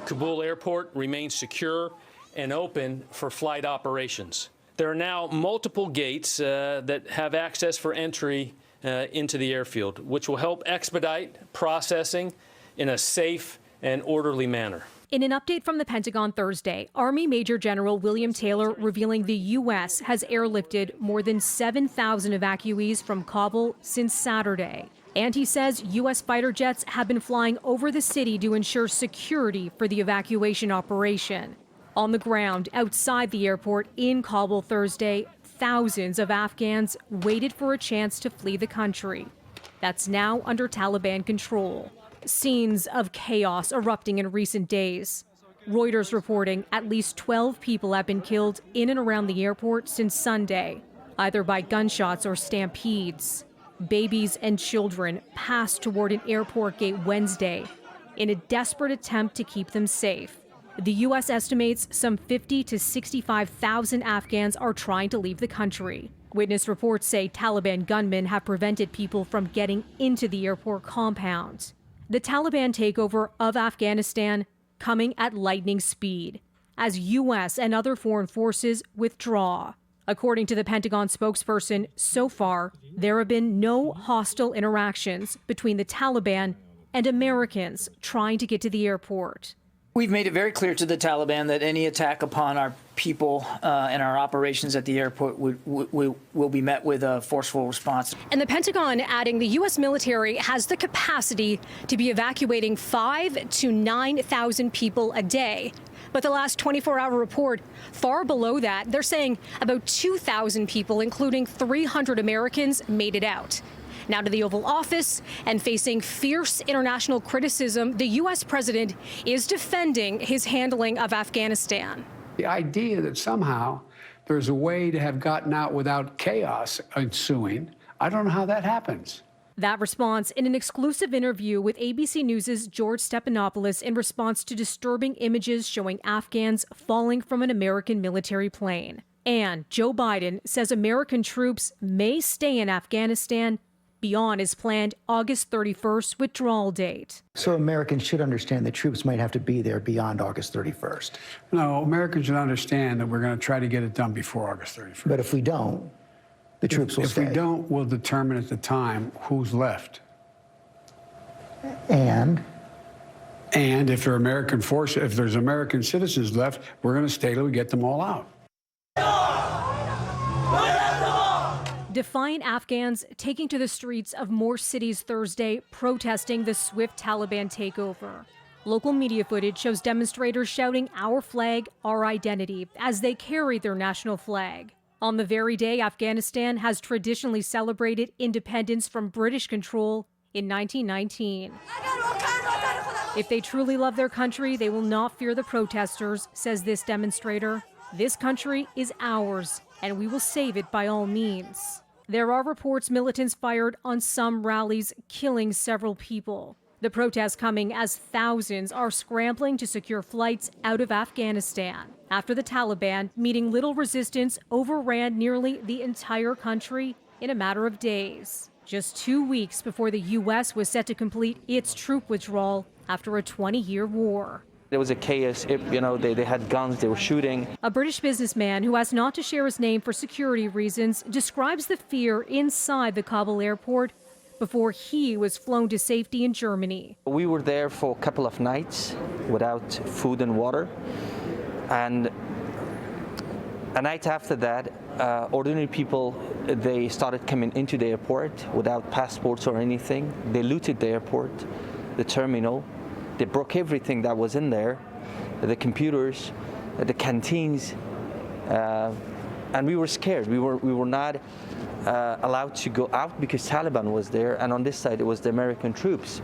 Kabul airport remains secure and open for flight operations. There are now multiple gates that have access for entry into the airfield, which will help expedite processing in a safe and orderly manner. In an update from the Pentagon Thursday, Army Major General William Taylor revealing the U.S. has airlifted more than 7,000 evacuees from Kabul since Saturday. And he says U.S. fighter jets have been flying over the city to ensure security for the evacuation operation. On the ground outside the airport in Kabul Thursday, thousands of Afghans waited for a chance to flee the country. That's now under Taliban control. Scenes of chaos erupting in recent days. Reuters reporting at least 12 people have been killed in and around the airport since Sunday, either by gunshots or stampedes. Babies and children passed toward an airport gate Wednesday in a desperate attempt to keep them safe. The U.S. estimates some 50 to 65,000 Afghans are trying to leave the country. Witness reports say Taliban gunmen have prevented people from getting into the airport compound. The Taliban takeover of Afghanistan coming at lightning speed as U.S. and other foreign forces withdraw. According to the Pentagon spokesperson, so far, there have been no hostile interactions between the Taliban and Americans trying to get to the airport. We've made it very clear to the Taliban that any attack upon our people and our operations at the airport will be met with a forceful response. And the Pentagon adding the U.S. military has the capacity to be evacuating 5,000 to 9,000 people a day. But the last 24-hour report, far below that, they're saying about 2,000 people, including 300 Americans, made it out. Now to the Oval Office and facing fierce international criticism, the U.S. president is defending his handling of Afghanistan. The idea that somehow there's a way to have gotten out without chaos ensuing, I don't know how that happens. That response in an exclusive interview with ABC News' George Stephanopoulos in response to disturbing images showing Afghans falling from an American military plane. And Joe Biden says American troops may stay in Afghanistan beyond his planned August 31st withdrawal date. So Americans should understand that troops might have to be there beyond August 31st. No, Americans should understand that we're going to try to get it done before August 31st. But if we don't, the troops will stay. If we don't, we'll determine at the time who's left. And if there are American forces, if there's American citizens left, we're going to stay till we get them all out. Defiant Afghans taking to the streets of more cities Thursday, protesting the swift Taliban takeover. Local media footage shows demonstrators shouting, "Our flag, our identity," as they carry their national flag. On the very day Afghanistan has traditionally celebrated independence from British control in 1919. If they truly love their country, they will not fear the protesters, says this demonstrator. This country is ours, and we will save it by all means. There are reports militants fired on some rallies, killing several people. The protests coming as thousands are scrambling to secure flights out of Afghanistan after the Taliban, meeting little resistance, overran nearly the entire country in a matter of days. Just 2 weeks before the U.S. was set to complete its troop withdrawal after a 20-year war. There was a chaos, they had guns, they were shooting. A British businessman who asked not to share his name for security reasons describes the fear inside the Kabul airport before he was flown to safety in Germany. We were there for a couple of nights without food and water. And a night after that, ordinary people, they started coming into the airport without passports or anything. They looted the airport, the terminal. They broke everything that was in there, the computers, the canteens, and we were scared. We were not allowed to go out because Taliban was there, and on this side it was the American troops.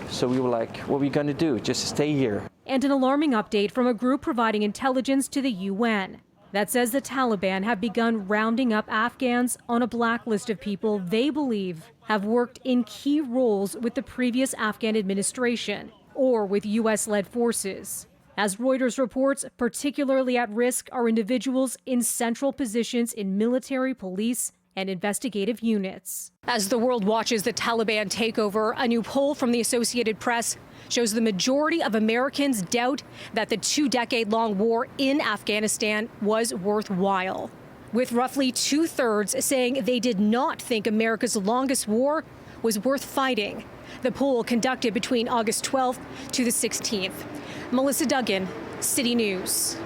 So we were like, what are we going to do? Just stay here. And an alarming update from a group providing intelligence to the UN that says the Taliban have begun rounding up Afghans on a blacklist of people they believe have worked in key roles with the previous Afghan administration or with U.S.-led forces. As Reuters reports, particularly at risk are individuals in central positions in military, police, and investigative units. As the world watches the Taliban takeover, a new poll from the Associated Press shows the majority of Americans doubt that the 2-decade-long war in Afghanistan was worthwhile, with roughly 2/3 saying they did not think America's longest war was worth fighting. The poll conducted between August 12th to the 16th. Melissa Duggan, City News.